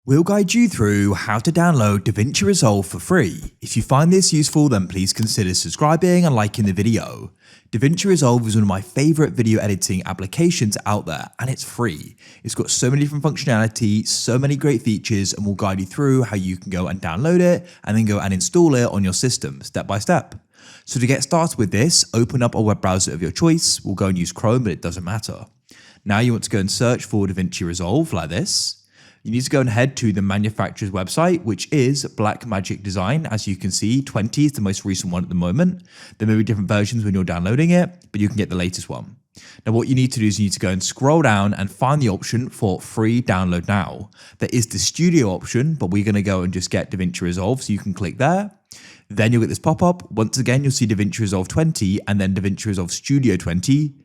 We'll guide you through how to download DaVinci Resolve for free. If you find this useful, then please consider subscribing and liking the video. DaVinci Resolve is one of my favorite video editing applications out there, and it's free. It's got so many different functionality, so many great features, and we'll guide you through how you can go and download it and then go and install it on your system step by step. So to get started with this, open up a web browser of your choice. We'll go and use Chrome, but it doesn't matter. Now you want to go and search for DaVinci Resolve like this. You need to go and head to the manufacturer's website, which is Blackmagic Design. As you can see, 20 is the most recent one at the moment. There may be different versions when you're downloading it, but you can get the latest one. Now, what you need to do is you need to go and scroll down and find the option for free download now. There is the studio option, but we're going to go and just get DaVinci Resolve, so you can click there. Then you'll get this pop-up. Once again, you'll see DaVinci Resolve 20 and then DaVinci Resolve Studio 20.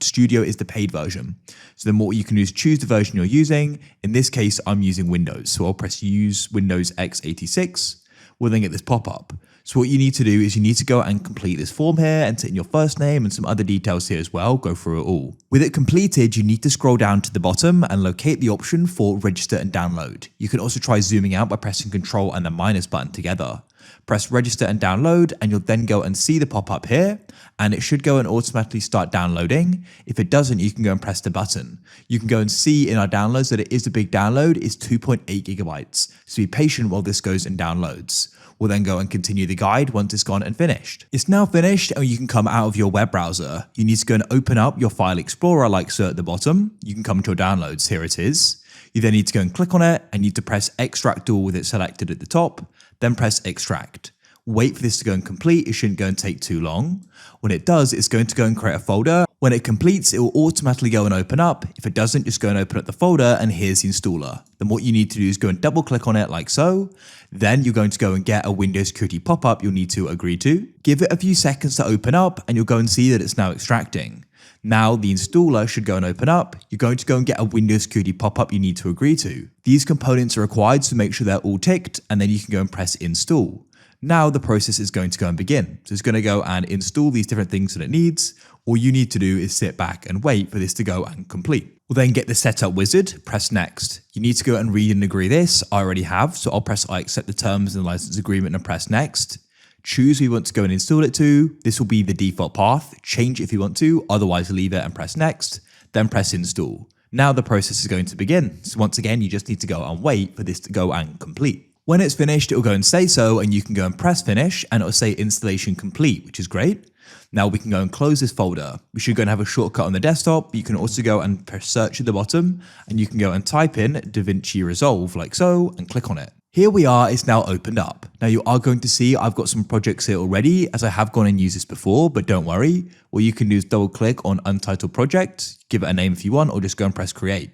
Studio is the paid version. So then what you can do is choose the version you're using. In this case, I'm using Windows. So I'll press use Windows x86. We'll then get this pop-up. So what you need to do is you need to go and complete this form here, enter in your first name and some other details here as well, go through it all. With it completed, you need to scroll down to the bottom and locate the option for register and download. You can also try zooming out by pressing Control and the minus button together. Press register and download, and you'll then go and see the pop-up here, and it should go and automatically start downloading. If it doesn't, you can go and press the button. You can go and see in our downloads that it is a big download. It's 2.8 gigabytes. So be patient while this goes and downloads. We'll then go and continue the guide once it's gone and finished. It's now finished, and you can come out of your web browser. You need to go and open up your file explorer like so at the bottom. You can come to your downloads. Here it is. You then need to go and click on it, and you need to press extract all with it selected at the top. Then press extract. Wait for this to go and complete. It shouldn't go and take too long. When it does, it's going to go and create a folder. When it completes, it will automatically go and open up. If it doesn't, just go and open up the folder, and here's the installer. Then what you need to do is go and double click on it like so. Then you're going to go and get a Windows security pop-up you'll need to agree to. Give it a few seconds to open up, and you'll go and see that it's now extracting. Now the installer should go and open up. You're going to go and get a Windows security pop-up you need to agree to. These components are required, so make sure they're all ticked, and then you can go and press install. Now the process is going to go and begin. So it's going to go and install these different things that it needs. All you need to do is sit back and wait for this to go and complete. We'll then get the setup wizard, press next. You need to go and read and agree this. I already have, so I'll press I accept the terms and license agreement and press next. Choose who you want to go and install it to. This will be the default path. Change it if you want to, otherwise leave it and press next, then press install. Now the process is going to begin. So once again, you just need to go and wait for this to go and complete. When it's finished, it will go and say so, and you can go and press finish, and it will say installation complete, which is great. Now we can go and close this folder. We should go and have a shortcut on the desktop. You can also go and press search at the bottom, and you can go and type in DaVinci Resolve like so, and click on it. Here we are, it's now opened up. Now you are going to see I've got some projects here already, as I have gone and used this before, but don't worry. What you can do is double click on untitled project, give it a name if you want, or just go and press create.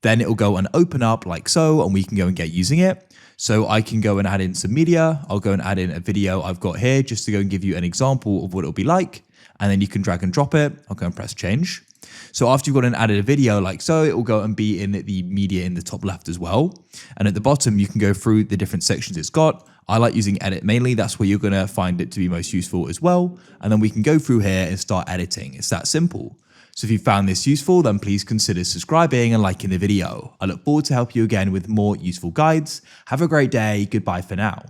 Then it will go and open up like so, and we can go and get using it. So I can go and add in some media. I'll go and add in a video I've got here just to go and give you an example of what it'll be like. And then you can drag and drop it. I'll go and press change. So after you've got and added a video like so, it will go and be in the media in the top left as well. And at the bottom, you can go through the different sections it's got. I like using edit mainly. That's where you're going to find it to be most useful as well. And then we can go through here and start editing. It's that simple. So if you found this useful, then please consider subscribing and liking the video. I look forward to help you again with more useful guides. Have a great day. Goodbye for now.